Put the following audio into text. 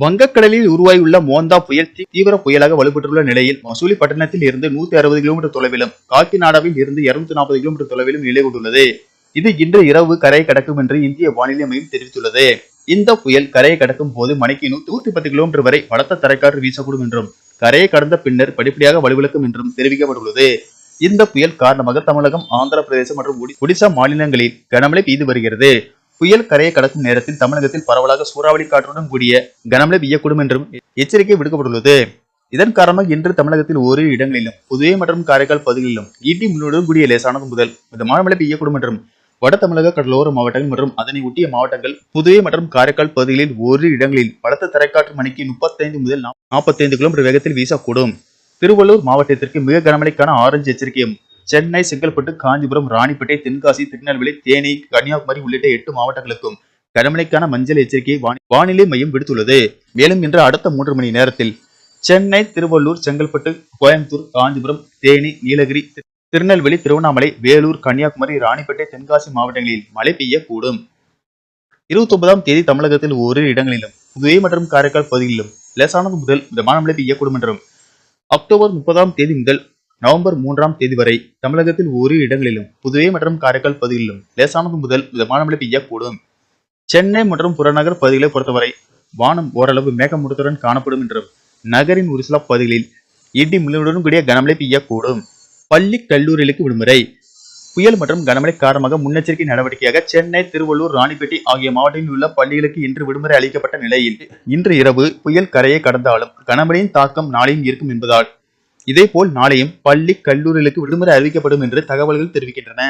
வங்கக்கடலில் உருவாகியுள்ள மோந்தா புயல் தீவிர புயலாக வலுப்பெற்றுள்ள நிலையில் மசூலிப்பட்டினத்தில் இருந்து 160 கிலோமீட்டர் தொலைவிலும் காக்கிநாடாவில் இருந்து 240 கிலோமீட்டர் தொலைவிலும் நிலை கொண்டுள்ளது. இது இன்று இரவு கரையை கடக்கும் என்று இந்திய வானிலை மையம் தெரிவித்துள்ளது. இந்த புயல் கரையை கடக்கும் போது மணிக்கு 110 கிலோமீட்டர் வரை பலத்த தரைக்காற்று வீசக்கூடும் என்றும் கரையை கடந்த பின்னர் படிப்படியாக வலுவிழக்கும் என்றும் தெரிவிக்கப்பட்டுள்ளது. இந்த புயல் காரணமாக தமிழகம், ஆந்திர பிரதேசம் மற்றும் ஒடிசா மாநிலங்களில் கனமழை பெய்து வருகிறது. புயல் கரையை கடக்கும் நேரத்தில் தமிழகத்தில் பரவலாக சூறாவளி காற்றுடன் கூடிய கனமழை பெய்யக்கூடும் என்றும் எச்சரிக்கை விடுக்கப்பட்டுள்ளது. இதன் காரணமாக இன்று தமிழகத்தில் ஓரிரு இடங்களிலும், புதுவை மற்றும் காரைக்கால் பகுதிகளிலும் இடி மின்னலுடன் கூடிய லேசானது முதல் மிதமான மழை பெய்யக்கூடும் என்றும் வட தமிழக கடலோர மாவட்டங்கள் மற்றும் அதனை ஒட்டிய மாவட்டங்கள், புதுவை மற்றும் காரைக்கால் பகுதிகளில் ஓரிரு இடங்களில் பலத்த தரைக்காற்று மணிக்கு 35 முதல் 45 கிலோமீட்டர் வேகத்தில் வீசக்கூடும். திருவள்ளூர் மாவட்டத்திற்கு மிக கனமழைக்கான ஆரஞ்சு எச்சரிக்கையும், சென்னை, செங்கல்பட்டு, காஞ்சிபுரம், ராணிப்பேட்டை, தென்காசி, திருநெல்வேலி, தேனி, கன்னியாகுமரி உள்ளிட்ட 8 மாவட்டங்களுக்கும் கனமழைக்கான மஞ்சள் எச்சரிக்கையை வானிலை மையம் விடுத்துள்ளது. மேலும் இன்று அடுத்த 3 மணி நேரத்தில் சென்னை, திருவள்ளூர், செங்கல்பட்டு, கோயம்புத்தூர், காஞ்சிபுரம், தேனி, நீலகிரி, திருநெல்வேலி, திருவண்ணாமலை, வேலூர், கன்னியாகுமரி, ராணிப்பேட்டை, தென்காசி மாவட்டங்களில் மழை பெய்யக்கூடும். 29ஆம் தேதி தமிழகத்தில் ஓரிரு இடங்களிலும், புதுவை மற்றும் காரைக்கால் பகுதிகளிலும் லேசானது முதல் மிதமான மழை பெய்யக்கூடும் என்றும் அக்டோபர் 30ஆம் தேதி முதல் நவம்பர் 3ஆம் தேதி வரை தமிழகத்தில் ஓரிரு இடங்களிலும், புதுவை மற்றும் காரைக்கால் பகுதிகளிலும் லேசானது முதல் மிதமான மழை பெய்யக்கூடும். சென்னை மற்றும் புறநகர் பகுதிகளை பொறுத்தவரை வானம் ஓரளவு மேகமூட்டத்துடன் காணப்படும் என்றும் நகரின் ஒரு சில பகுதிகளில் இடி மின்னலுடன் கூடிய கனமழை பெய்யக்கூடும். பள்ளி, கல்லூரிகளுக்கு விடுமுறை. புயல் மற்றும் கனமழை காரணமாக முன்னெச்சரிக்கை நடவடிக்கையாக சென்னை, திருவள்ளூர், ராணிப்பேட்டை ஆகிய மாவட்டங்களில் உள்ள பள்ளிகளுக்கு இன்று விடுமுறை அளிக்கப்பட்ட நிலையில் இன்று இரவு புயல் கரையை கடந்தாலும் கனமழையின் தாக்கம் நாளையும் இருக்கும் என்பதால் இதேபோல் நாளையும் பள்ளி, கல்லூரிகளுக்கு விடுமுறை அறிவிக்கப்படும் என்று தகவல்கள் தெரிவிக்கின்றன.